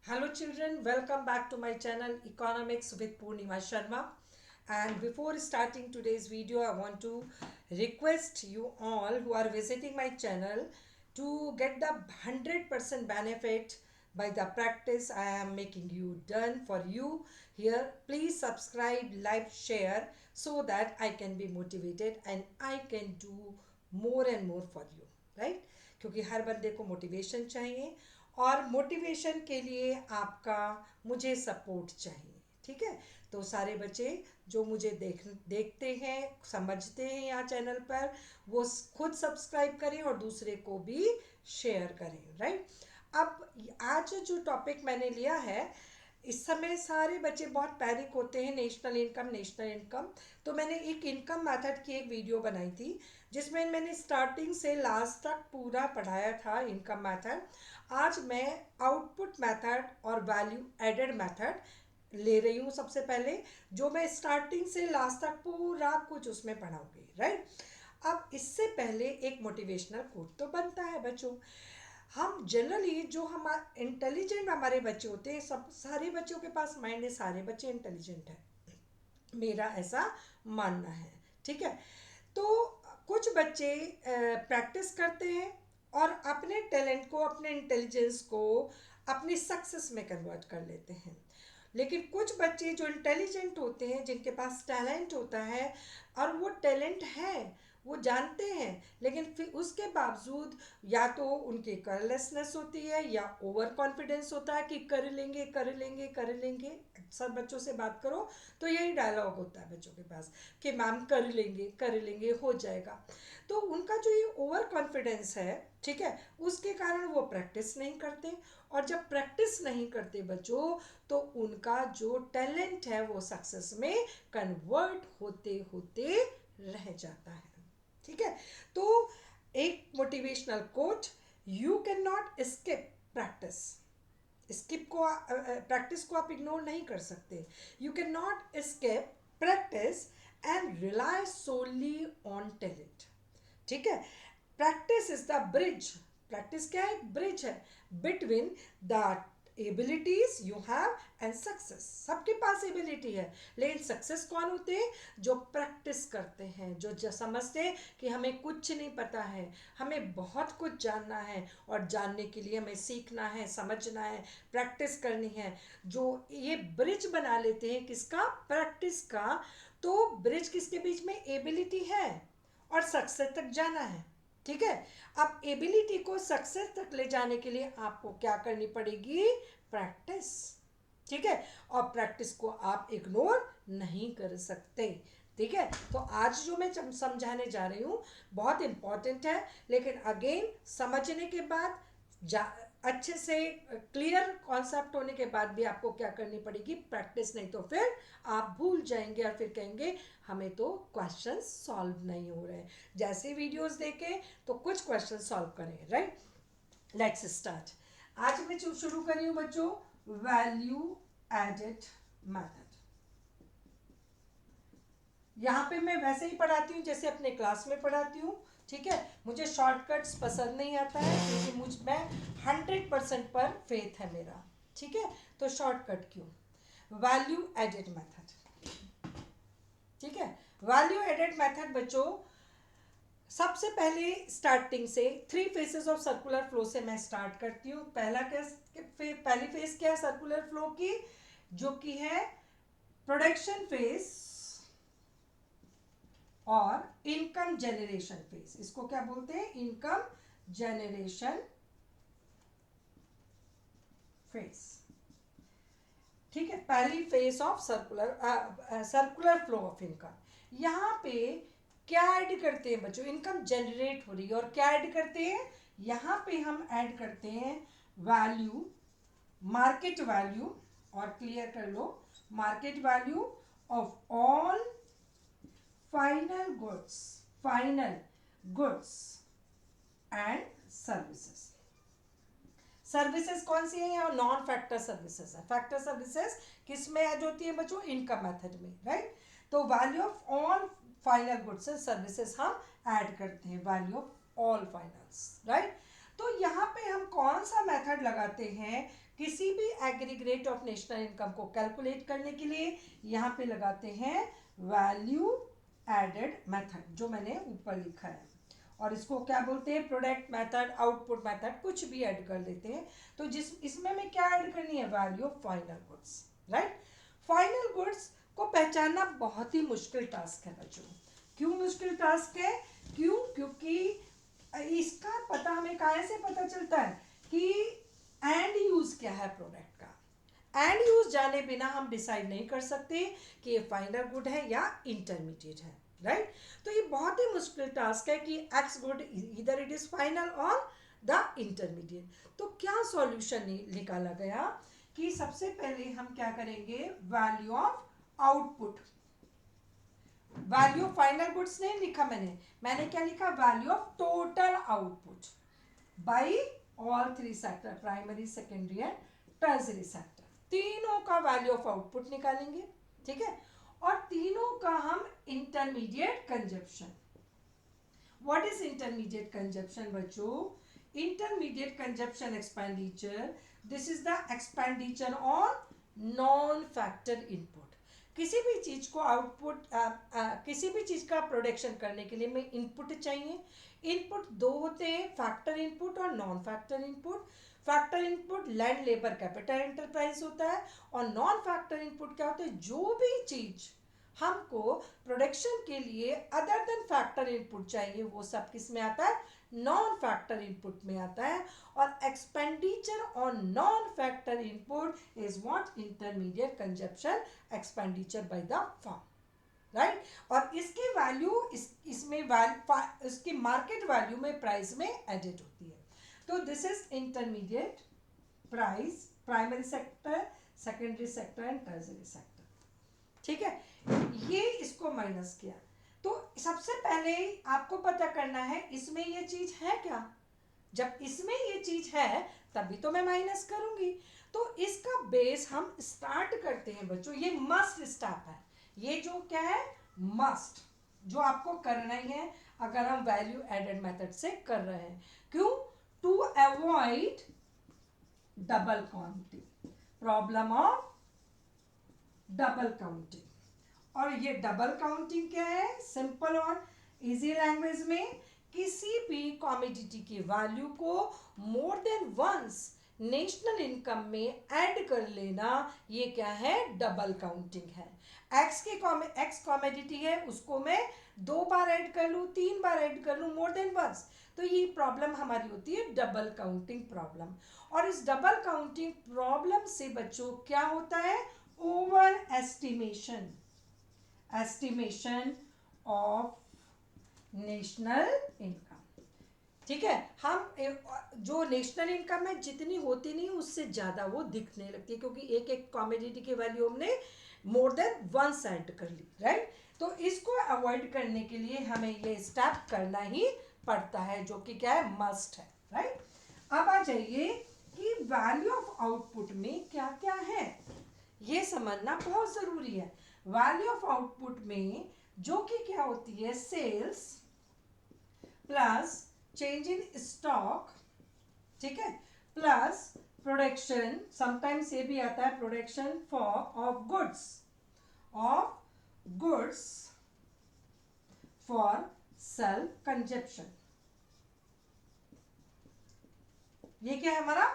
Hello children, welcome back to my channel Economics with Purnima Sharma. And before starting today's video, I want to request you all who are visiting my channel to get the 100% benefit by the practice I am making you done for you here. Please subscribe, like, share so that I can be motivated and I can do more and more for you, right? क्योंकि हर बंदे को motivation चाहिए और motivation के लिए आपका मुझे support चाहिए। ठीक है, तो सारे बच्चे जो मुझे देखते हैं, समझते हैं यहाँ चैनल पर, वो खुद सब्सक्राइब करें और दूसरे को भी शेयर करें, राइट। अब आज जो टॉपिक मैंने लिया है, इस समय सारे बच्चे बहुत पैनिक होते हैं, नेशनल इनकम नेशनल इनकम। तो मैंने एक इनकम मेथड की एक वीडियो बनाई थी जिसमें मैंने स्टार्टिंग से लास्ट तक पूरा पढ़ाया था इनकम मेथड। आज मैं आउटपुट मेथड और वैल्यू एडेड मेथड ले रही हूँ सबसे पहले, जो मैं स्टार्टिंग से लास्ट तक पूरा कुछ उसमें पढ़ाऊंगी, राइट। अब इससे पहले एक मोटिवेशनल कोट तो बनता है बच्चों। हम जनरली जो हमारे इंटेलिजेंट हमारे बच्चे होते हैं, सब सारे बच्चों के पास माइंड है, सारे बच्चे इंटेलिजेंट हैं, मेरा ऐसा मानना है। ठीक है, तो कुछ बच्चे प्रैक्टिस करते हैं और अपने टैलेंट को, अपने इंटेलिजेंस को अपनी सक्सेस में कन्वर्ट कर लेते हैं। लेकिन कुछ बच्चे जो इंटेलिजेंट होते हैं, जिनके पास टैलेंट होता है और वो टैलेंट है, वो जानते हैं, लेकिन फिर उसके बावजूद या तो उनकी केयरलेसनेस होती है या ओवर कॉन्फिडेंस होता है कि कर लेंगे कर लेंगे कर लेंगे। अक्सर बच्चों से बात करो तो यही डायलॉग होता है बच्चों के पास कि मैम कर लेंगे हो जाएगा। तो उनका जो ये ओवर कॉन्फिडेंस है, ठीक है, उसके कारण वो प्रैक्टिस नहीं करते। और जब प्रैक्टिस नहीं करते बच्चों, तो उनका जो टैलेंट है वो सक्सेस में कन्वर्ट होते होते रह जाता है। ठीक है, तो एक motivational quote, you can not skip practice. Skip को, प्रैक्टिस को आप इग्नोर नहीं कर सकते। You can not skip practice and rely solely on talent. ठीक है, practice is the bridge. Practice क्या है? एक ब्रिज है between the abilities you have and success. सबके पास एबिलिटी है, लेकिन सक्सेस कौन होते हैं? जो प्रैक्टिस करते हैं, जो समझते हैं कि हमें कुछ नहीं पता है, हमें बहुत कुछ जानना है और जानने के लिए हमें सीखना है, समझना है, प्रैक्टिस करनी है। जो ये ब्रिज बना लेते हैं, किसका? प्रैक्टिस का। तो ब्रिज किसके बीच में? एबिलिटी है और सक्सेस तक जाना है। ठीक है, अब एबिलिटी को सक्सेस तक ले जाने के लिए आपको क्या करनी पड़ेगी? प्रैक्टिस। ठीक है, और प्रैक्टिस को आप इग्नोर नहीं कर सकते। ठीक है, तो आज जो मैं समझाने जा रही हूँ बहुत इंपॉर्टेंट है, लेकिन अगेन समझने के बाद, अच्छे से क्लियर कॉन्सेप्ट होने के बाद भी आपको क्या करनी पड़ेगी? प्रैक्टिस। नहीं तो फिर आप भूल जाएंगे और फिर कहेंगे हमें तो क्वेश्चन सॉल्व नहीं हो रहे। जैसे वीडियोस देखें तो कुछ क्वेश्चन सॉल्व करें, राइट। Let's start. आज मैं शुरू कर रही हूँ बच्चों वैल्यू एडेड मेथड। यहाँ पे मैं वैसे ही पढ़ाती हूँ जैसे अपने क्लास में पढ़ाती हूँ। ठीक है, मुझे शॉर्टकट्स पसंद नहीं आता है क्योंकि मुझ में 100% पर फेथ है मेरा। ठीक है, तो शॉर्टकट क्यों? Value added method. ठीक है, वैल्यू एडेड मेथड बच्चों, सबसे पहले स्टार्टिंग से 3 फेसेस ऑफ सर्कुलर फ्लो से मैं स्टार्ट करती हूँ। पहली फेस क्या है सर्कुलर फ्लो की? जो कि है प्रोडक्शन फेस और इनकम जनरेशन फेज। इसको क्या बोलते हैं? Income generation phase. ठीक है, पहली phase of circular flow of income. यहां पे क्या ऐड करते हैं बच्चों? इनकम जनरेट हो रही है और क्या ऐड करते हैं? यहां पे हम ऐड करते हैं वैल्यू, मार्केट वैल्यू, और क्लियर कर लो, market value of all final goods and services. Services कौन सी है? और नॉन फैक्टर सर्विसेज है। फैक्टर सर्विसेज किस में ऐड होती है बच्चों? इनकम मेथड में, राइट। तो value of all final goods and services हम ऐड करते हैं, value of all finals, right. तो यहाँ पे हम कौन सा मेथड लगाते हैं किसी भी एग्रीगेट ऑफ नेशनल इनकम को कैलकुलेट करने के लिए? यहाँ पे लगाते हैं वैल्यू एडेड मेथड, जो मैंने ऊपर लिखा है, और इसको क्या बोलते हैं? प्रोडक्ट मेथड, आउटपुट मेथड, कुछ भी ऐड कर देते हैं। तो जिस इसमें मैं क्या ऐड करनी है? Value of final goods, right. Final goods को पहचानना बहुत ही मुश्किल टास्क है बच्चों। क्यों मुश्किल टास्क है? क्योंकि इसका पता हमें कहाँ से पता चलता है कि एंड यूज क्या है प्रोडक्ट का। एंड यूज जाने बिना हम डिसाइड नहीं कर सकते कि ये फाइनल गुड है या इंटरमीडिएट है, राइट। तो ये बहुत ही मुश्किल टास्क है कि एक्स गुड इधर इट इज फाइनल और द इंटरमीडिएट। तो क्या सॉल्यूशन निकाला गया कि सबसे पहले हम क्या करेंगे? Value of output, value of final goods नहीं लिखा मैंने क्या लिखा? Value of total output by all three sector, primary, secondary and tertiary sector, तीनों का वैल्यू ऑफ आउटपुट निकालेंगे, ठीक है। और तीनों का हम intermediate consumption. What is intermediate consumption बच्चों? Intermediate consumption expenditure, this is the expenditure on non factor input. किसी भी चीज को आउटपुट किसी भी चीज का प्रोडक्शन करने के लिए में इनपुट चाहिए। इनपुट दो होते हैं, फैक्टर इनपुट और non factor input. Factor input land, labour, capital, enterprise होता है, और नॉन फैक्टर इनपुट क्या होता है? जो भी चीज हमको प्रोडक्शन के लिए अदर देन फैक्टर इनपुट चाहिए, वो सब किस में आता है? नॉन फैक्टर इनपुट में आता है। और expenditure on non factor input is what? Intermediate consumption expenditure by the firm, right. और इसकी वैल्यू इसमें इसकी मार्केट वैल्यू में, प्राइस में एडेड होती है। तो this is intermediate price, primary sector, secondary sector and tertiary sector, ठीक है। ये इसको माइनस किया। तो सबसे पहले आपको पता करना है इसमें ये चीज है क्या। जब इसमें ये चीज है तभी तो मैं माइनस करूंगी। तो इसका बेस हम स्टार्ट करते हैं बच्चों, ये मस्ट स्टेप है, ये जो क्या है? मस्ट, जो आपको करना ही है अगर हम वैल्यू एडेड मेथड से कर रहे हैं। क्यों? To avoid double counting, problem of double counting. और ये डबल काउंटिंग क्या है? सिंपल और इजी लैंग्वेज में किसी भी कॉमोडिटी की वैल्यू को more than once national income में ऐड कर लेना, ये क्या है? डबल काउंटिंग है। एक्स कॉमोडिटी है, उसको मैं 2 बार ऐड कर लूँ, 3 बार ऐड कर लूँ, मोर देन वंस, तो ये प्रॉब्लम हमारी होती है डबल काउंटिंग प्रॉब्लम। और इस डबल काउंटिंग प्रॉब्लम से बच्चों क्या होता है? Over estimation, estimation of national income, ठीक है। हम जो नेशनल इनकम है जितनी होती नहीं उससे ज़्यादा वो दिखने लगती है, क्योंकि एक एक कॉमोडिटी की वैल्यू हमने मोर देन वंस ऐड कर ली, राइट। तो इसको अवॉइड करने के लिए हमें ये स्टेप करना ही पड़ता है, जो कि क्या है? मस्ट है, राइट। अब आ जाइए कि वैल्यू ऑफ आउटपुट में क्या क्या है, ये समझना बहुत ज़रूरी है। वैल्यू ऑफ आउटपुट में जो कि क्या होती है? Sales plus change in stock, ठीक है, प्लस प्रोडक्शन, समटाइम्स ये भी आता है production of goods for self consumption. ये क्या है? हमारा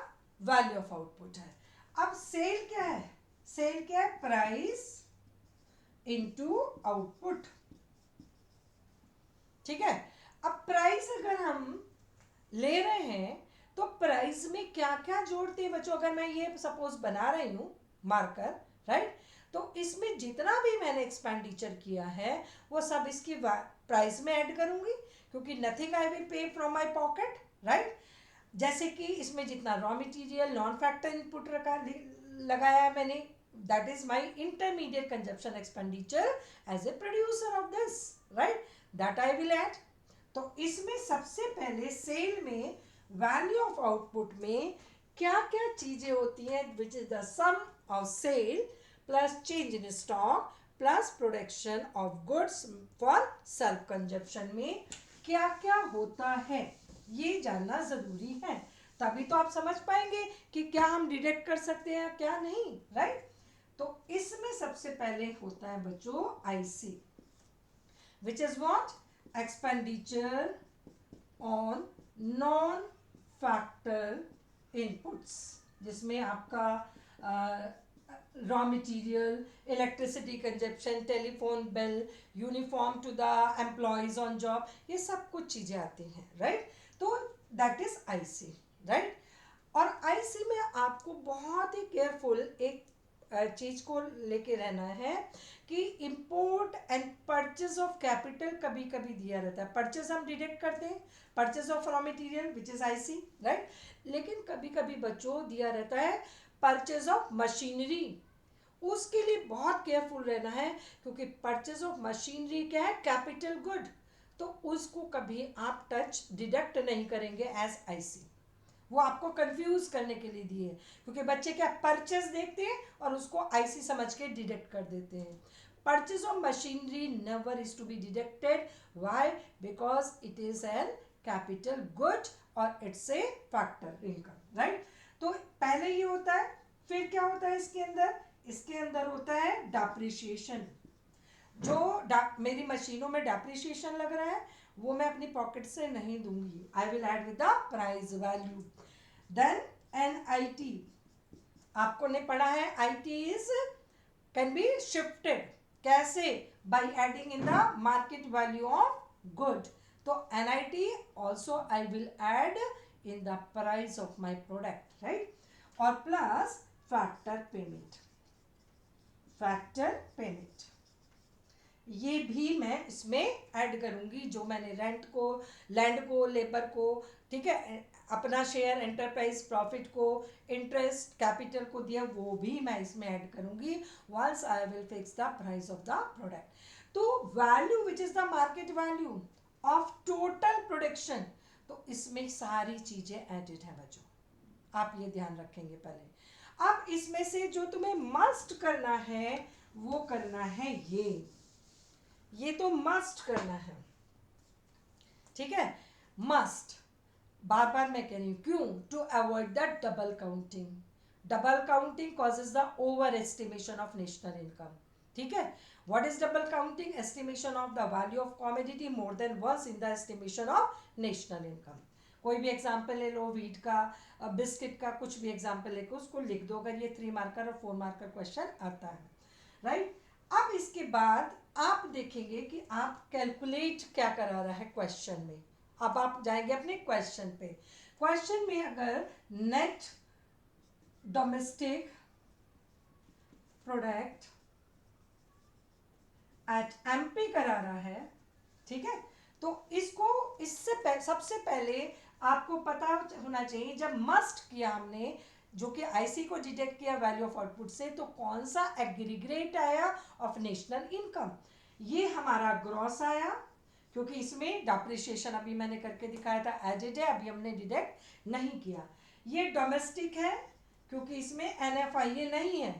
वैल्यू ऑफ आउटपुट है। अब सेल क्या है? सेल क्या है? प्राइस इनटू आउटपुट, ठीक है। अब प्राइस अगर हम ले रहे हैं तो प्राइस में क्या क्या जोड़ते हैं बच्चों? अगर मैं ये सपोज बना रही हूं मार्कर, राइट, तो इसमें जितना भी मैंने एक्सपेंडिचर किया है वो सब इसकी प्राइस में ऐड करूंगी, क्योंकि nothing I will pay from my pocket, right. जैसे कि इसमें जितना raw material, non factor input लगाया है मैंने, that is my intermediate consumption expenditure as a producer of this, right, that I will add. तो इसमें सबसे पहले सेल में वैल्यू ऑफ आउटपुट में क्या क्या चीजें होती हैं, which is the sum of sale plus change in stock plus production of goods for self consumption में क्या क्या होता है। ये जानना ज़रूरी है, तभी तो आप समझ पाएंगे कि क्या हम डिडक्ट कर सकते हैं क्या नहीं, राइट। तो इसमें सबसे पहले होता है बच्चों IC, which is what, expenditure on non factor inputs, जिसमें आपका raw material, electricity consumption, telephone bill, uniform to the employees on job, ये सब कुछ चीज़ें आती हैं, राइट। तो दैट इज आईसी, राइट। और आईसी में आपको बहुत ही केयरफुल एक चीज को लेके रहना है कि import and purchase of capital कभी कभी दिया रहता है, परचेज हम डिडक्ट करते हैं, purchase of raw material which is IC, right. लेकिन कभी कभी बच्चों दिया रहता है परचेज ऑफ मशीनरी, उसके लिए बहुत केयरफुल रहना है, क्योंकि परचेज ऑफ मशीनरी क्या है, कैपिटल गुड, तो उसको कभी आप टच डिडक्ट नहीं करेंगे एज आईसी। वो आपको कंफ्यूज करने के लिए दिए, क्योंकि बच्चे क्या परचेज देखते हैं और उसको आईसी समझ के डिडक्ट कर देते हैं। Purchase of machinery never is to be deducted, why, because it is an capital good और it's a factor income, right. तो पहले ये होता है, फिर क्या होता है इसके अंदर, इसके अंदर होता है डेप्रिसिएशन। जो मेरी मशीनों में डेप्रिसिएशन लग रहा है वो मैं अपनी पॉकेट से नहीं दूंगी, I will add with the price value. Then NIT, आपको ने पढ़ा है IT is can be shifted, कैसे, by adding in the market value of good, तो NIT also I will add in the price of my product, right. और plus factor payment, factor payment ये भी मैं इसमें ऐड करूंगी, जो मैंने रेंट को, लैंड को, लेबर को, ठीक है, अपना शेयर एंटरप्राइज प्रॉफिट को, इंटरेस्ट कैपिटल को दिया, वो भी मैं इसमें ऐड करूंगी once I will fix the price of the product. तो value which is the market value of total production, तो इसमें सारी चीजें एडेड है बच्चों, आप ये ध्यान रखेंगे पहले। अब इसमें से जो तुम्हें मस्ट करना है वो करना है ये तो मस्ट करना है, ठीक है, मस्ट, बार बार मैं कह रही हूं, क्यों, to avoid the double counting, double counting causes the over estimation of national income, ठीक है। What is double counting, estimation of the value of commodity more than once in the estimation of national income. कोई भी example ले लो, wheat का, biscuit का, कुछ भी example लेकर उसको लिख दो, अगर ये 3 मार्कर और 4 मार्कर क्वेश्चन आता है, राइट। अब इसके बाद आप देखेंगे कि आप कैलकुलेट क्या करा रहा है क्वेश्चन में। अब आप जाएंगे अपने क्वेश्चन पे, क्वेश्चन में अगर net domestic product at MP करा रहा है, ठीक है, तो इसको इससे सबसे पहले आपको पता होना चाहिए, जब मस्ट किया हमने, जो कि आईसी को डिटेक्ट किया वैल्यू ऑफ आउटपुट से, तो कौन सा एग्रीगेट आया ऑफ नेशनल इनकम, ये हमारा ग्रॉस आया, क्योंकि इसमें डेप्रिसिएशन अभी मैंने करके दिखाया था एडेड है, अभी हमने डिटेक्ट नहीं किया। ये डोमेस्टिक है क्योंकि इसमें NFIA नहीं है,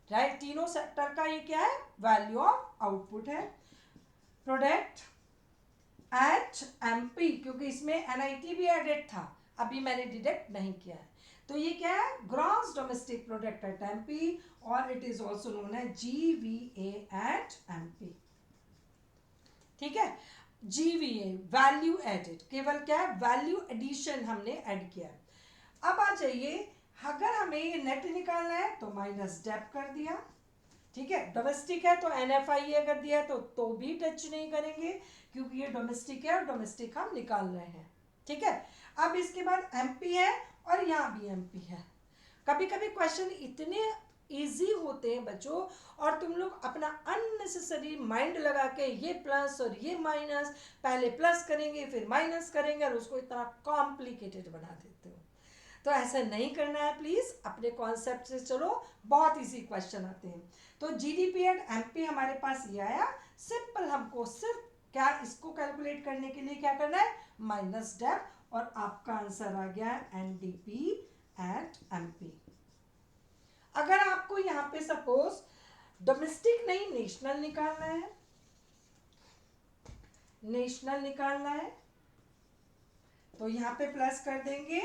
राइट, तीनों सेक्टर का ये क्या है, वैल्यू ऑफ आउटपुट है। प्रोडक्ट एट MP, क्योंकि इसमें NIT भी एडेड था, अभी मैंने डिडक्ट नहीं किया है, तो ये क्या है, gross domestic product at MP, और इट इज ऑल्सो नोन है GVA एट MP, ठीक है। GVA वैल्यू एडेड, केवल क्या है, वैल्यू एडिशन हमने ऐड किया है। अब आ जाइए, अगर हमें ये नेट निकालना है तो माइनस डेप कर दिया, ठीक है, डोमेस्टिक है तो NFIA अगर दिया है तो भी टच नहीं करेंगे, क्योंकि ये डोमेस्टिक है और डोमेस्टिक हम निकाल रहे हैं, ठीक है। अब इसके बाद MP है और यहाँ भी MP है। कभी कभी क्वेश्चन इतने इजी होते हैं बच्चों, और तुम लोग अपना अननेसेसरी माइंड लगा के ये प्लस और ये माइनस, पहले प्लस करेंगे फिर माइनस करेंगे और उसको इतना कॉम्प्लिकेटेड बना देते हो, तो ऐसा नहीं करना है, प्लीज अपने कॉन्सेप्ट से चलो, बहुत इजी क्वेश्चन आते हैं। तो GDP एट MP हमारे पास ये आया, सिंपल, हमको सिर्फ क्या इसको कैलकुलेट करने के लिए क्या करना है, माइनस डेप, और आपका आंसर आ गया NDP एट MP। अगर आपको यहाँ पे सपोज डोमेस्टिक नहीं नेशनल निकालना है, नेशनल निकालना है, तो यहाँ पे प्लस कर देंगे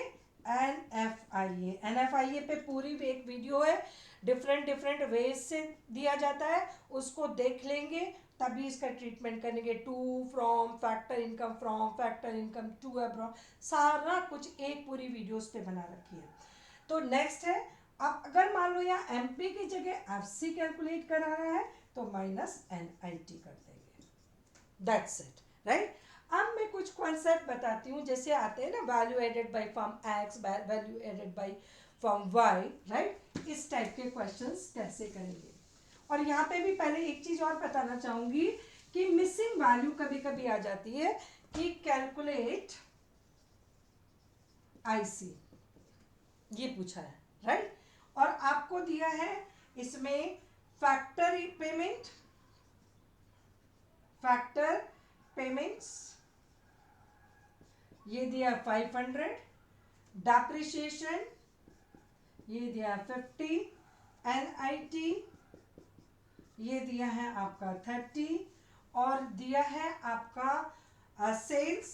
NFIA। NFIA पे पूरी एक वीडियो है, डिफरेंट डिफरेंट वेज से दिया जाता है, उसको देख लेंगे तभी इसका ट्रीटमेंट करेंगे। To from, factor income from, factor income to abroad, सारा कुछ एक पूरी वीडियोस पे बना रखी है। तो नेक्स्ट है, अब अगर मान लो यहाँ MP की जगह FC कैलकुलेट करा रहा है तो माइनस NIT कर देंगे। That's it, right. अब मैं कुछ कॉन्सेप्ट बताती हूँ, जैसे आते हैं ना value added by firm X, value added by firm Y, right. इस टाइप के क्वेश्चंस कैसे करेंगे। और यहाँ पे भी पहले एक चीज और बताना चाहूंगी कि मिसिंग वैल्यू कभी कभी आ जाती है कि कैलकुलेट IC, ये पूछा है, राइट। और आपको दिया है इसमें फैक्टर पेमेंट, फैक्टर पेमेंट्स ये दिया 500, डेप्रिसिएशन ये दिया 50, NIT ये दिया है आपका 30, और दिया है आपका सेल्स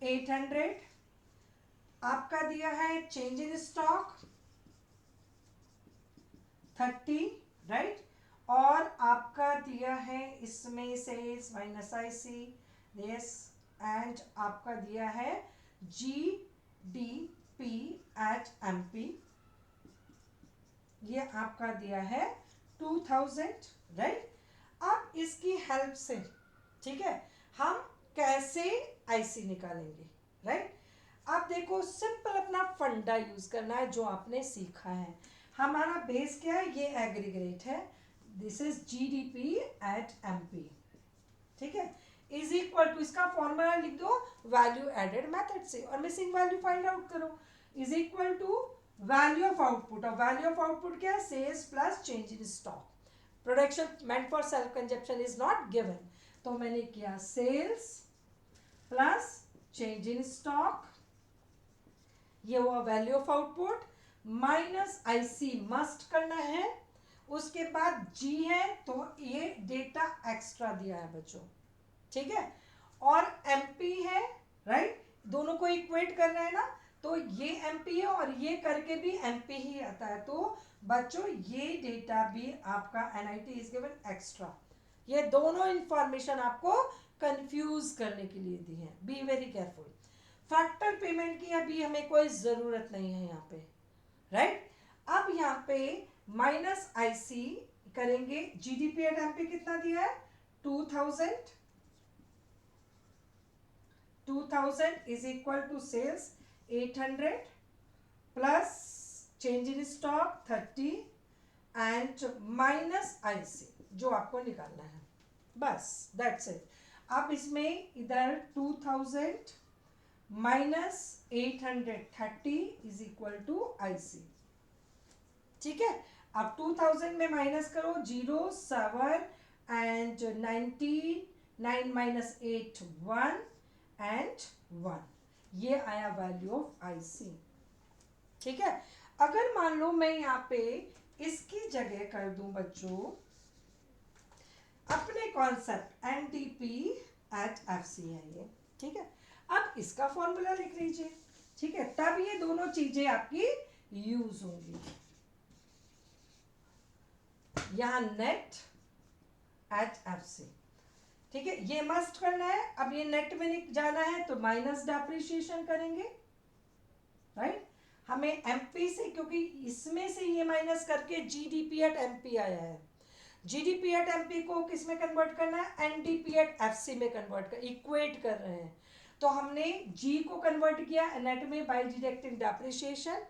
800, आपका दिया है चेंज इन स्टॉक 30, राइट। और आपका दिया है इसमें sales minus IC, yes, and आपका दिया है GDP एट MP, ये आपका दिया है 2000, राइट। अब इसकी हेल्प से, ठीक है, हम कैसे IC निकालेंगे, राइट। अब देखो सिंपल अपना फंडा यूज करना है जो आपने सीखा है। हमारा बेस क्या है, ये एग्रीगेट है, this is GDP at MP, ठीक है, इज इक्वल टू, इसका फॉर्मूला लिख दो वैल्यू एडेड मेथड से और मिसिंग वैल्यू फाइंड आउट करो, is equal to value of output. और वैल्यू ऑफ आउटपुट क्या है, sales plus change in stock. Production meant for self consumption is not given, तो मैंने किया sales plus change in stock, ये हुआ value of output, minus IC must करना है, उसके बाद G है तो ये डेटा एक्स्ट्रा दिया है बच्चों, ठीक है, और MP है, राइट, दोनों को इक्वेट करना है ना, तो ये MP है और ये करके भी MP ही आता है, तो बच्चों ये डेटा भी आपका NIT इज गिवन एक्स्ट्रा। ये दोनों इंफॉर्मेशन आपको कंफ्यूज करने के लिए दी है, be very careful. Factor payment की अभी हमें कोई ज़रूरत नहीं है यहाँ पे, राइट। अब यहाँ पे माइनस IC करेंगे, GDP एट MP कितना दिया है 2000, 2000 is equal to sales 800 plus change in stock 30 and minus IC जो आपको निकालना है, बस दैट्स इट। अब इसमें इधर 2000 minus 830 is equal to IC, ठीक है। अब 2000 में माइनस करो, 0 7 एंड 99 माइनस 8 1 एंड 1, ये आया वैल्यू ऑफ IC, ठीक है। अगर मान लो मैं यहाँ पे इसकी जगह कर दूं बच्चों अपने कॉन्सेप्ट NDP एट FC है ये, ठीक है। अब इसका फॉर्मूला लिख लीजिए, ठीक है, तब ये दोनों चीजें आपकी यूज होंगी। यहां नेट एट FC, ठीक है, ये मस्ट करना है। अब ये नेट में जाना है तो माइनस डेप्रिसिएशन करेंगे, राइट। हमें MP से, क्योंकि इसमें से ये माइनस करके GDP एट MP आया है, GDP एट MP को किस में कन्वर्ट करना है, NDP एट FC में कन्वर्ट कर, इक्वेट कर रहे हैं। तो हमने G को कन्वर्ट किया नेट में by deducting depreciation,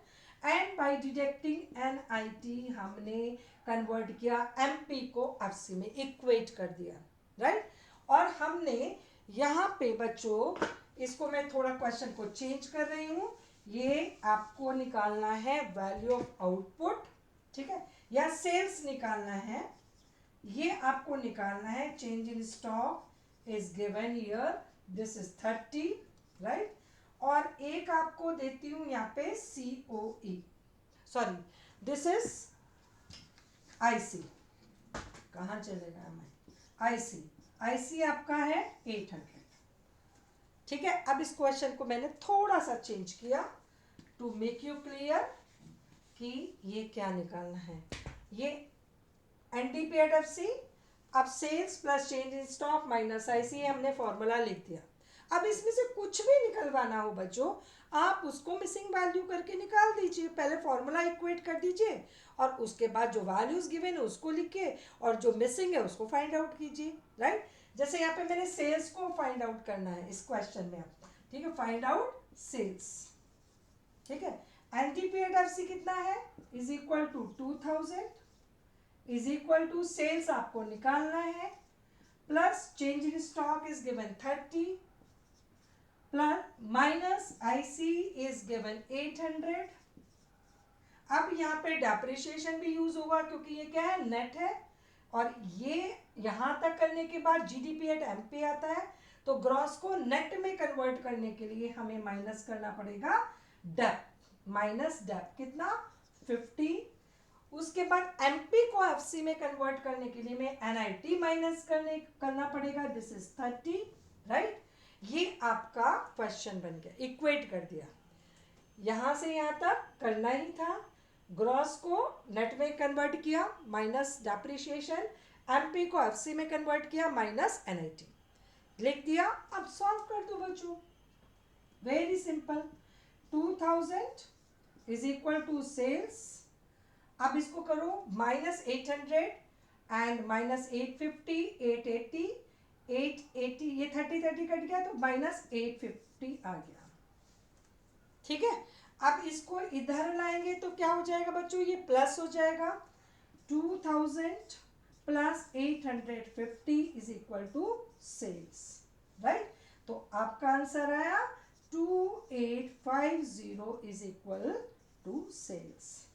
and by deducting NIT हमने कन्वर्ट किया MP को FC में, इक्वेट कर दिया, राइट। और हमने यहाँ पे बच्चों, इसको मैं थोड़ा क्वेश्चन को चेंज कर रही हूँ, ये आपको निकालना है वैल्यू ऑफ आउटपुट, ठीक है, या सेल्स निकालना है, ये आपको निकालना है। Change in stock is given here, this is 30, right. और एक आपको देती हूँ यहाँ पे COE, sorry this is IC, कहाँ चलेगा मैं, IC आपका है 800, ठीक है, अब इस क्वेश्चन को मैंने थोड़ा सा चेंज किया टू मेक यू क्लियर कि ये क्या निकालना है। ये NDPAT-FC, अब sales plus change in stock minus IC हमने फॉर्मूला लिख दिया। अब इसमें से कुछ भी निकलवाना हो बच्चों, आप उसको मिसिंग वैल्यू करके निकाल दीजिए। पहले फॉर्मूला इक्वेट कर दीजिए और उसके बाद जो वैल्यूज गिवन है उसको लिखिए और जो मिसिंग है उसको फाइंड आउट कीजिए, राइट। जैसे यहाँ पे मैंने सेल्स को फाइंड आउट करना है इस क्वेश्चन में, ठीक है, फाइंड आउट सेल्स, ठीक है। NDPAT-FC कितना है, is equal to 2000 is equal to sales आपको निकालना है plus change in stock is given 30 plus minus IC is given 800। अब यहाँ पे डेप्रिसिएशन भी यूज होगा क्योंकि ये क्या है, नेट है, और ये यहाँ तक करने के बाद GDP@MP आता है, तो ग्रॉस को नेट में कन्वर्ट करने के लिए हमें माइनस करना पड़ेगा डेप, माइनस डेप कितना 50। उसके बाद MP को FC में कन्वर्ट करने के लिए मैं NIT माइनस करना पड़ेगा, दिस इज 30, राइट। ये आपका क्वेश्चन बन गया, इक्वेट कर दिया, यहां से यहां तक करना ही था। ग्रॉस को नेट में कन्वर्ट किया माइनस डेप्रिसिएशन, MP को FC में कन्वर्ट किया माइनस NIT, लिख दिया। अब सॉल्व कर दो बच्चों, very simple. 2000 is equal to sales, अब इसको करो माइनस 800 एंड माइनस 850, 880, 880, ये 30 कट गया तो माइनस 850 आ गया, ठीक है। अब इसको इधर लाएंगे तो क्या हो जाएगा बच्चों, ये प्लस हो जाएगा। 2000 plus 850 is equal to sales, right. तो आपका आंसर आया 2850 इज इक्वल टू सेल्स।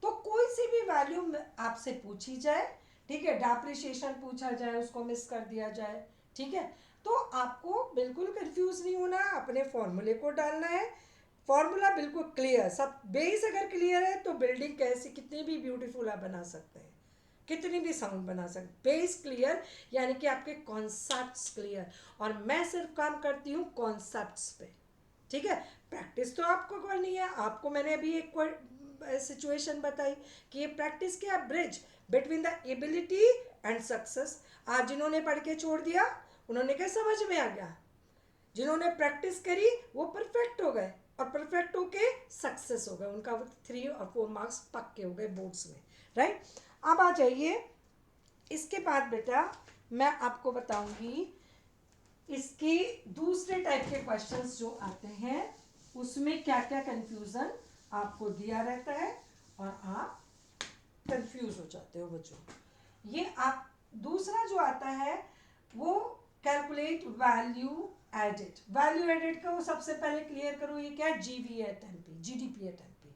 तो कोई सी भी वैल्यू आपसे पूछी जाए, ठीक है, डेप्रिसिएशन पूछा जाए उसको मिस कर दिया जाए, ठीक है, तो आपको बिल्कुल कंफ्यूज नहीं होना, अपने फॉर्मूले को डालना है। फॉर्मूला बिल्कुल क्लियर, सब बेस अगर क्लियर है तो बिल्डिंग कैसी कितनी भी ब्यूटीफुल आप बना सकते हैं, कितनी भी साउंड बना सकते। बेस क्लियर यानी कि आपके कॉन्सेप्ट्स क्लियर, और मैं सिर्फ काम करती हूँ कॉन्सेप्ट्स पे, ठीक है। प्रैक्टिस तो आपको करनी है, आपको मैंने अभी एक सिचुएशन बताई कि ये प्रैक्टिस क्या, bridge between the ability and success. आज जिन्होंने पढ़ के छोड़ दिया उन्होंने क्या समझ में आ गया, जिन्होंने प्रैक्टिस करी वो परफेक्ट हो गए, और परफेक्ट होके सक्सेस हो गए, उनका 3 और 4 मार्क्स पक्के हो गए बोर्ड्स में, राइट। अब आ जाइए, इसके बाद बेटा मैं आपको बताऊंगी इसके दूसरे टाइप के क्वेश्चंस जो आते हैं उसमें क्या क्या कंफ्यूजन आपको दिया रहता है और आप कंफ्यूज हो जाते हो बच्चों। ये आप दूसरा जो आता है वो calculate value added, value added का वो सबसे पहले क्लियर करो, ये क्या है, GDP@MP,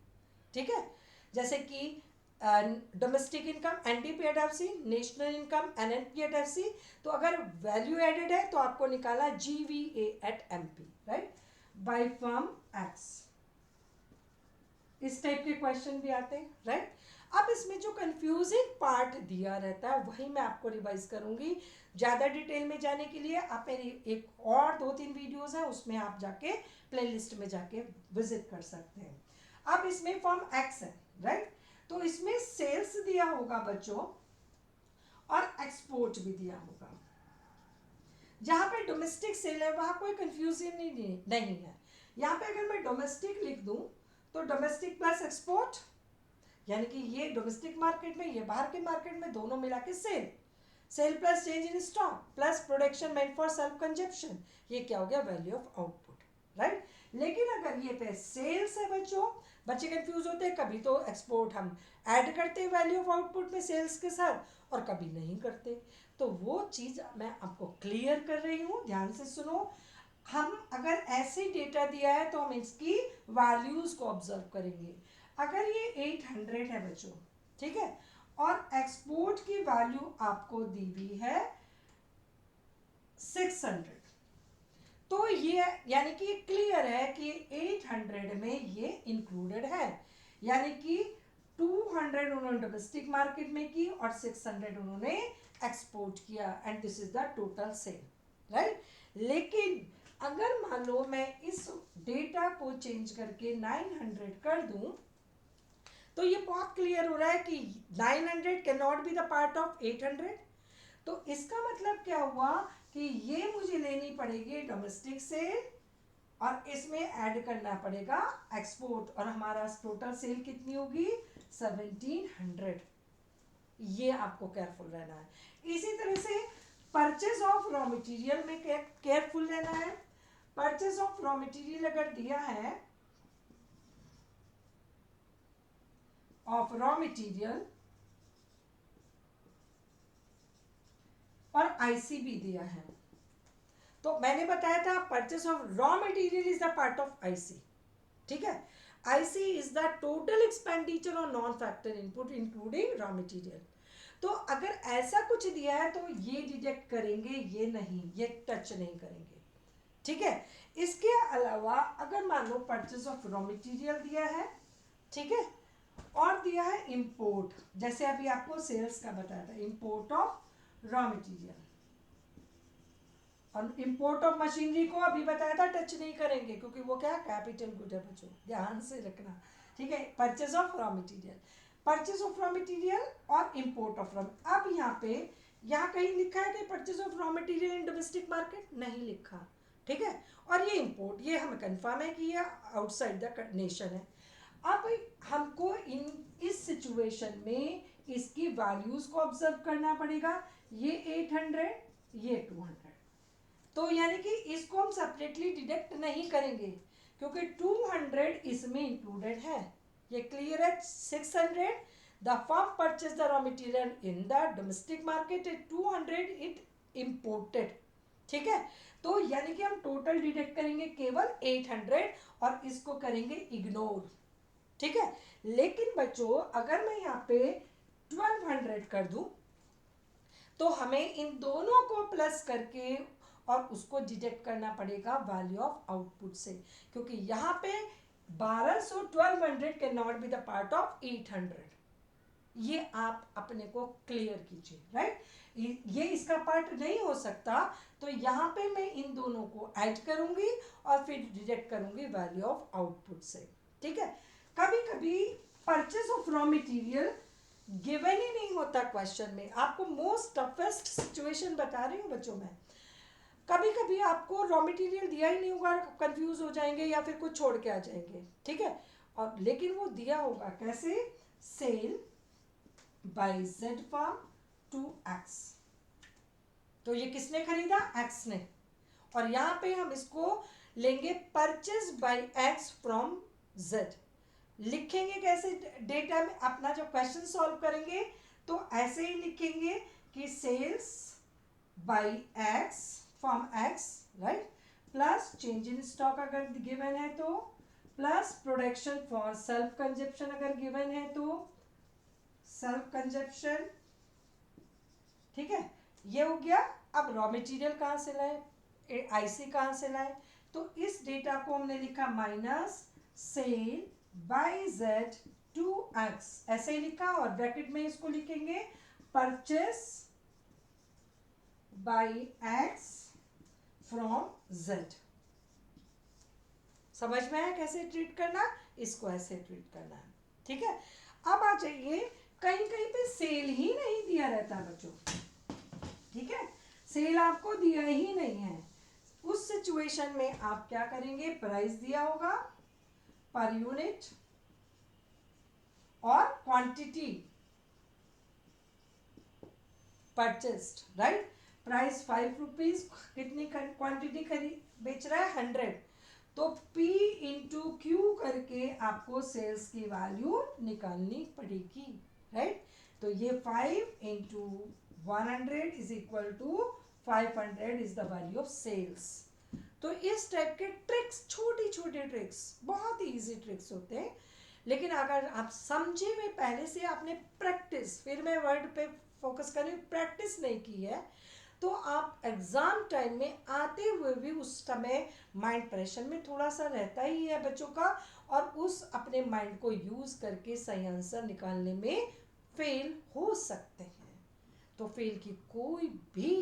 ठीक है। जैसे कि domestic income NDPAT-FC, national income NNPAT-FC, तो अगर वैल्यू एडेड है तो आपको निकाला GVA@MP, right, bye firm X। इस टाइप के क्वेश्चन भी आते हैं, राइट। अब इसमें जो कंफ्यूजिंग पार्ट दिया रहता है वही मैं आपको रिवाइज करूंगी। ज़्यादा डिटेल में जाने के लिए आप मेरी एक और 2-3 वीडियोस हैं उसमें आप जाके प्लेलिस्ट में जाके विजिट कर सकते हैं। अब इसमें फॉर्म X है, राइट, तो इसमें सेल्स दिया होगा बच्चों और एक्सपोर्ट भी दिया होगा। जहाँ पे डोमेस्टिक सेल है वहाँ कोई कंफ्यूजन नहीं है। यहाँ पे अगर मैं डोमेस्टिक लिख दूँ तो डोमेस्टिक प्लस एक्सपोर्ट, यानी कि ये डोमेस्टिक मार्केट में, ये बाहर के मार्केट में, दोनों मिला के sale, sale plus change in stock plus production meant for self consumption, ये क्या हो गया, वैल्यू ऑफ आउटपुट, राइट। लेकिन अगर ये पे सेल्स है बच्चों, बच्चे कंफ्यूज होते हैं, कभी तो एक्सपोर्ट हम ऐड करते हैं वैल्यू ऑफ आउटपुट में सेल्स के साथ और कभी नहीं करते, तो वो चीज़ मैं आपको क्लियर कर रही हूँ, ध्यान से सुनो। हम अगर ऐसे डेटा दिया है तो हम इसकी वैल्यूज को ऑब्जर्व करेंगे। अगर ये 800 है बच्चों, ठीक है, और एक्सपोर्ट की वैल्यू आपको दी हुई है 600, तो ये यानी कि क्लियर है कि 800 में ये इंक्लूडेड है, यानी कि 200 उन्होंने डोमेस्टिक मार्केट में की और 600 उन्होंने एक्सपोर्ट किया, and this is the total sale, right. लेकिन अगर मान लो मैं इस डेटा को चेंज करके 900 कर दूं, तो ये बहुत क्लियर हो रहा है कि 900 can not be the part of 800। तो इसका मतलब क्या हुआ कि ये मुझे लेनी पड़ेगी डोमेस्टिक सेल और इसमें ऐड करना पड़ेगा एक्सपोर्ट, और हमारा टोटल सेल कितनी होगी 1700। ये आपको केयरफुल रहना है। इसी तरह से परचेज ऑफ रॉ मटेरियल में केयरफुल रहना है। परचेज ऑफ रॉ मटेरियल अगर दिया है ऑफ रॉ मटेरियल और आईसी भी दिया है, तो मैंने बताया था purchase of raw material is the part of IC. ठीक है, IC is the total expenditure on non factor input including raw material. तो अगर ऐसा कुछ दिया है तो ये डिडक्ट करेंगे, ये नहीं, ये टच नहीं करेंगे। ठीक है, इसके अलावा अगर मान लो परचेज ऑफ रॉ मटेरियल दिया है, ठीक है, और दिया है इंपोर्ट, जैसे अभी आपको सेल्स का बताया था, इंपोर्ट ऑफ रॉ मटेरियल और इंपोर्ट ऑफ मशीनरी को अभी बताया था टच नहीं करेंगे, क्योंकि वो क्या कैपिटल गुड है बच्चों, ध्यान से रखना। ठीक है, purchase of raw material, purchase of raw material और इंपोर्ट ऑफ रॉ। अब यहाँ पे यहाँ कहीं लिखा है कि purchase of raw material in domestic market, नहीं लिखा। ठीक है, और ये इंपोर्ट, ये हमें कंफर्म है कि ये आउटसाइड द नेशन है। अब हमको इस सिचुएशन में इसकी वैल्यूज को ऑब्जर्व करना पड़ेगा। ये 800, ये 200, तो यानी कि इसको हम सेपरेटली डिडक्ट नहीं करेंगे, क्योंकि 200 इसमें इंक्लूडेड है। ये क्लियर है। 600 the firm purchase the raw material in the domestic market, 200 it imported. ठीक है, तो यानी कि हम टोटल डिडक्ट करेंगे केवल 800 और इसको करेंगे इग्नोर। ठीक है, लेकिन बच्चों अगर मैं यहाँ पे 1200 कर दूं, तो हमें इन दोनों को प्लस करके और उसको डिडक्ट करना पड़ेगा वैल्यू ऑफ आउटपुट से, क्योंकि यहाँ पे 1200 1200 can not be the part of 800। ये आप अपने को क्लियर कीजिए, राइट। ये इसका पार्ट नहीं हो सकता, तो यहाँ पे मैं इन दोनों को ऐड करूंगी और फिर डिडक्ट करूंगी वैल्यू ऑफ आउटपुट से। ठीक है, कभी कभी purchase of raw material given ही नहीं होता क्वेश्चन में। आपको मोस्ट टफेस्ट सिचुएशन बता रही हूँ बच्चों मैं। कभी कभी आपको रॉ मटेरियल दिया ही नहीं होगा, कंफ्यूज हो जाएंगे या फिर कुछ छोड़ के आ जाएंगे। ठीक है, और लेकिन वो दिया होगा कैसे, sale by Z firm to X, तो ये किसने खरीदा, एक्स ने, और यहाँ पे हम इसको लेंगे purchase by X from Z. लिखेंगे कैसे डेटा में, अपना जो क्वेश्चन सॉल्व करेंगे तो ऐसे ही लिखेंगे कि sales by X from X, right, plus change in stock अगर गिवन है तो, plus production for self consumption अगर गिवन है तो सेल्फ कंजप्शन। ठीक है, ये हो गया। अब रॉ मटेरियल कहाँ से लाए, आईसी कहाँ से लाए, तो इस डेटा को हमने लिखा minus sale by Z to X, ऐसे ही लिखा, और ब्रैकेट में इसको लिखेंगे purchase by X from Z. समझ में आया कैसे ट्रीट करना, इसको ऐसे ट्रीट करना है। ठीक है, अब आ जाइए, कहीं कहीं पे सेल ही नहीं दिया रहता बच्चों। ठीक है, सेल आपको दिया ही नहीं है, उस सिचुएशन में आप क्या करेंगे, प्राइस दिया होगा पर यूनिट और quantity purchased, right. Price 5 rupees, कितनी क्वांटिटी खरीद बेच रहा है 100, तो P इंटू क्यू करके आपको सेल्स की वैल्यू निकालनी पड़ेगी, राइट। तो ये 5 into 100 is equal to 500 is the value of sales. तो इस टाइप के ट्रिक्स, छोटी छोटी ट्रिक्स, बहुत ही इजी ट्रिक्स होते हैं, लेकिन अगर आप समझे में पहले से आपने प्रैक्टिस, फिर मैं वर्ड पे फोकस कर रही हूँ, प्रैक्टिस नहीं की है, तो आप एग्जाम टाइम में आते हुए भी उस समय माइंड प्रेशर में थोड़ा सा रहता ही है बच्चों का, और उस अपने माइंड को यूज करके सही आंसर निकालने में फेल हो सकते हैं। तो फेल की कोई भी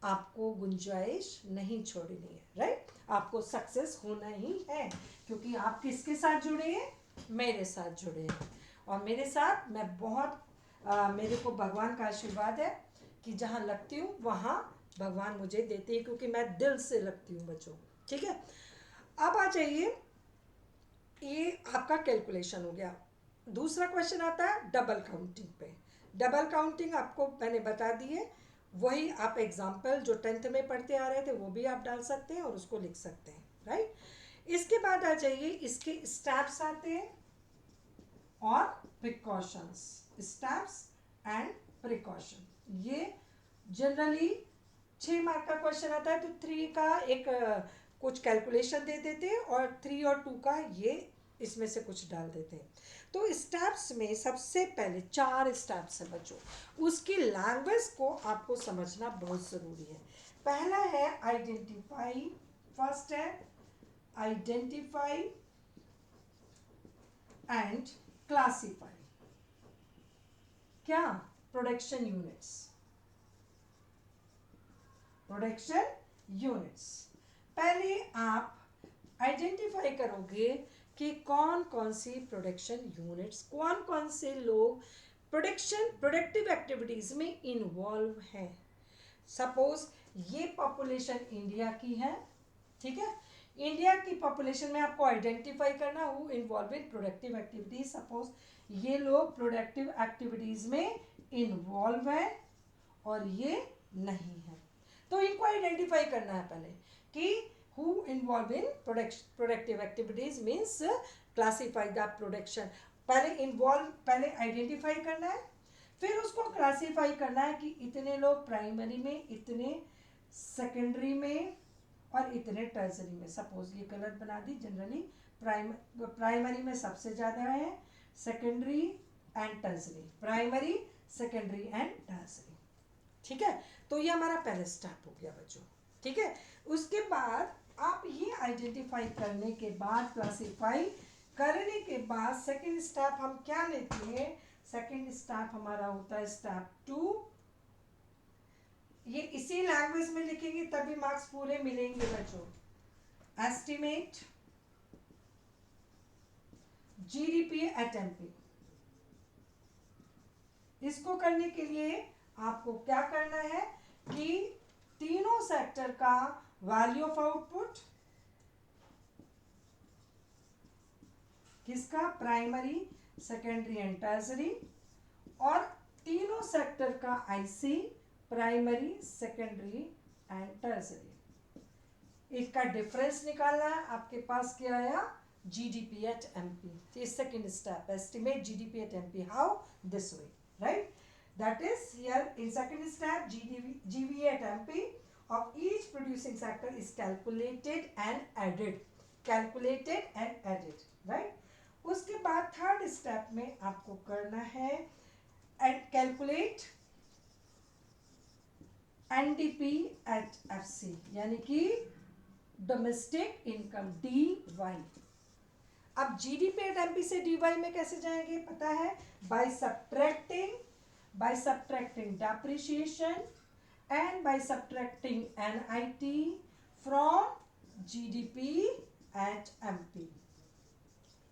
आपको गुंजाइश नहीं छोड़नी है, राइट। आपको सक्सेस होना ही है, क्योंकि आप किसके साथ जुड़े हैं? मेरे साथ जुड़े हैं। और मेरे साथ मैं बहुत मेरे को भगवान का आशीर्वाद है कि जहाँ लगती हूँ वहाँ भगवान मुझे देते हैं, क्योंकि मैं दिल से लगती हूँ बच्चों, ठीक है। अब आ जाइए, ये आपका कैलकुलेशन हो गया। दूसरा क्वेश्चन आता है डबल काउंटिंग पे। डबल काउंटिंग आपको मैंने बता दी है, वही आप एग्जाम्पल जो 10th में पढ़ते आ रहे थे वो भी आप डाल सकते हैं और उसको लिख सकते हैं, राइट। इसके बाद आ जाइए, इसके स्टेप्स आते हैं और प्रिकॉशंस। स्टेप्स एंड प्रिकॉशन, ये जनरली 6 मार्क का क्वेश्चन आता है, तो 3 का एक कुछ कैलकुलेशन दे देते हैं और 3 और 2 का ये इसमें से कुछ डाल देते हैं। तो स्टेप्स में सबसे पहले 4 स्टेप्स है बच्चों, उसकी लैंग्वेज को आपको समझना बहुत ज़रूरी है। पहला है आइडेंटिफाई, फर्स्ट है आइडेंटिफाई एंड क्लासिफाई। क्या? Production units, production units. पहले आप आइडेंटिफाई करोगे कि कौन कौन सी प्रोडक्शन यूनिट्स, कौन कौन से लोग प्रोडक्टिव एक्टिविटीज में इन्वॉल्व हैं। सपोज ये पॉपुलेशन इंडिया की है, ठीक है। इंडिया की पॉपुलेशन में आपको आइडेंटिफाई करना who involve in productive activities. Suppose ये लोग प्रोडक्टिव एक्टिविटीज में इन्वॉल्व है और ये नहीं है, तो इनको आइडेंटिफाई करना है पहले कि who involved in productive activities means classify the production। पहले इन्वॉल्व, पहले आइडेंटिफाई करना है, फिर उसको क्लासीफाई करना है कि इतने लोग प्राइमरी में, इतने सेकेंडरी में और इतने टर्सरी में। सपोज ये कलर बना दी, जनरली प्राइमरी में सबसे ज़्यादा है, secondary and tertiary, primary secondary and tertiary, ठीक है। तो ये हमारा पहला स्टेप हो गया बच्चों, ठीक है। उसके बाद आप ये आइडेंटिफाई करने के बाद, क्लासिफाई करने के बाद सेकंड स्टेप हम क्या लेते हैं? सेकंड स्टेप हमारा होता है स्टेप 2। ये इसी लैंग्वेज में लिखेंगे तभी मार्क्स पूरे मिलेंगे बच्चों। Estimate GDP at MP. इसको करने के लिए आपको क्या करना है कि तीनों सेक्टर का वैल्यू ऑफ आउटपुट, किसका? प्राइमरी सेकेंडरी एंड टर्सरी, और तीनों सेक्टर का IC, primary secondary and tertiary. इसका डिफरेंस निकालना है। आपके पास क्या आया? GDP at MP. तो second step, estimate GDP at MP. How? This way, right. That is, here in second step, GVA at MP of each producing sector is calculated and added. Calculated and added, right? उसके बाद third step में आपको करना है and calculate NDP at FC, यानी कि domestic income, DY। अब GDP at MP से DY में कैसे जाएंगे पता है? by subtracting depreciation and by subtracting NIT from GDP at MP।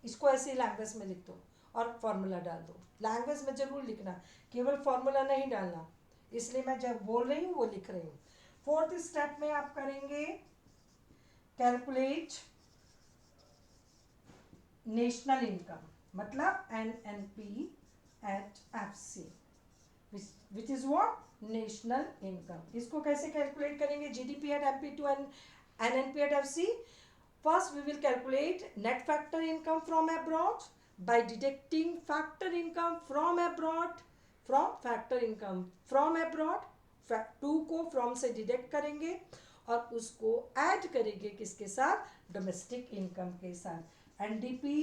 इसको ऐसे लैंग्वेज में लिख दो और फॉर्मूला डाल दो। लैंग्वेज में जरूर लिखना, केवल फॉर्मूला नहीं डालना, इसलिए मैं जब बोल रही हूँ वो लिख रही हूँ। फोर्थ स्टेप में आप करेंगे कैलकुलेट नेशनल इनकम, मतलब NNP at FC, which is what? National income. इसको कैसे कैलकुलेट करेंगे? GDP at MP to NNP at FC। First, we will calculate net factor income from abroad by deducting factor income from abroad from factor income from abroad। 2 को from से deduct करेंगे और उसको add करेंगे किसके साथ? Domestic income के साथ। NDP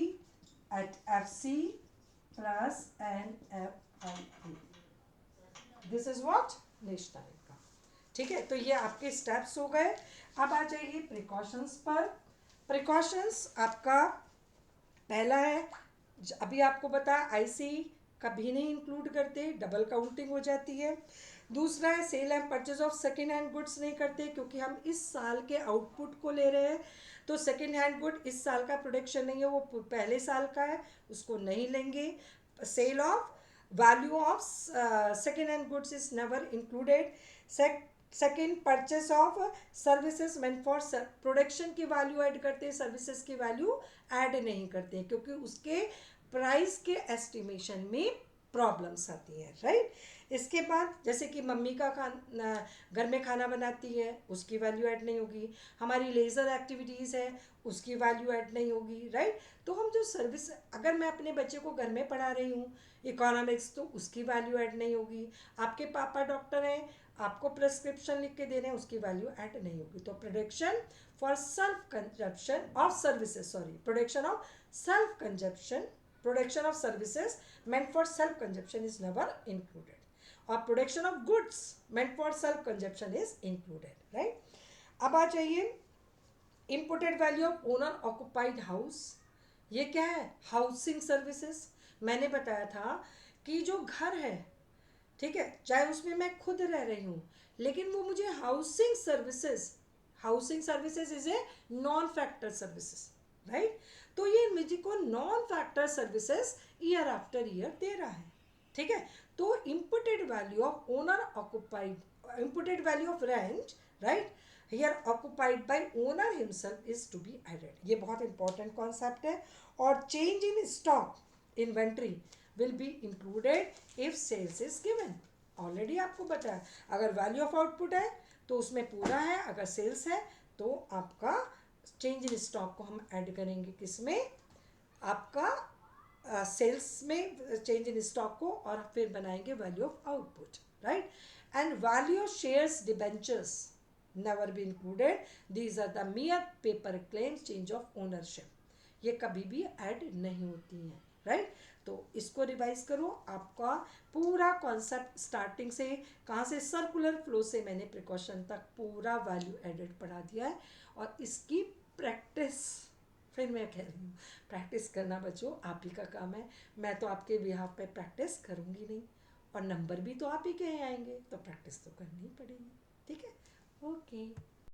at FC plus NFIP। This is what? National income, ठीक है। तो ये आपके स्टेप्स हो गए। अब आ जाइए प्रिकॉशंस पर। प्रिकॉशंस आपका पहला है, अभी आपको बताया आईसी कभी नहीं इंक्लूड करते, डबल काउंटिंग हो जाती है। दूसरा है sale and purchase of second hand goods नहीं करते, क्योंकि हम इस साल के आउटपुट को ले रहे हैं, तो सेकेंड हैंड गुड इस साल का प्रोडक्शन नहीं है, वो पहले साल का है, उसको नहीं लेंगे. Sale of value of second hand goods is never included. Second purchase of services meant for production की वैल्यू ऐड करते हैं, सर्विसेज की वैल्यू ऐड नहीं करते हैं, क्योंकि उसके प्राइस के एस्टिमेशन में प्रॉब्लम्स आती है, राइट. इसके बाद जैसे कि मम्मी का खाना घर में खाना बनाती है, उसकी वैल्यू ऐड नहीं होगी. हमारी लेज़र एक्टिविटीज़ है, उसकी वैल्यू ऐड नहीं होगी, राइट. तो हम जो सर्विस, अगर मैं अपने बच्चे को घर में पढ़ा रही हूँ इकोनॉमिक्स, तो उसकी वैल्यू ऐड नहीं होगी. आपके पापा डॉक्टर हैं, आपको प्रिस्क्रिप्शन लिख के दे रहे हैं, उसकी वैल्यू ऐड नहीं होगी. तो production for self consumption of services, sorry, production of self consumption, production of services meant for self consumption is never included, or production of goods meant for self consumption is included, right. अब आ जाइए imported value of owner occupied house. ये क्या है? Housing services. मैंने बताया था कि जो घर है, ठीक है, चाहे उसमें मैं खुद रह रही हूँ, लेकिन वो मुझे housing services is a non factor services, right. तो ये मुझे को non factor services year after year दे रहा है, ठीक है. तो imputed value of owner occupied, imputed value of rent, right, here occupied by owner himself is to be added. ये बहुत इंपॉर्टेंट कॉन्सेप्ट है. और change in stock inventory will be included if sales is given. Already आपको बताया, अगर value of output है तो उसमें पूरा है, अगर सेल्स है तो आपका चेंज इन स्टॉक को हम ऐड करेंगे किसमें? आपका सेल्स में चेंज इन स्टॉक को, और फिर बनाएंगे value of output, right. And value of shares debentures never be included. These are the mere paper claims change of ownership. ये कभी भी ऐड नहीं होती हैं, राइट. तो इसको रिवाइज करो. आपका पूरा कॉन्सेप्ट स्टार्टिंग से, कहाँ से, सर्कुलर फ्लो से मैंने प्रिकॉशन तक पूरा वैल्यू एडेड पढ़ा दिया है. और इसकी प्रैक्टिस, फिर मैं कह रही हूँ, प्रैक्टिस करना बच्चों आप ही का काम है. मैं तो आपके बिहाफ पे प्रैक्टिस करूँगी नहीं, और नंबर भी तो आप ही के आएंगे, तो प्रैक्टिस तो करनी ही पड़ेगी, ठीक है. ओके.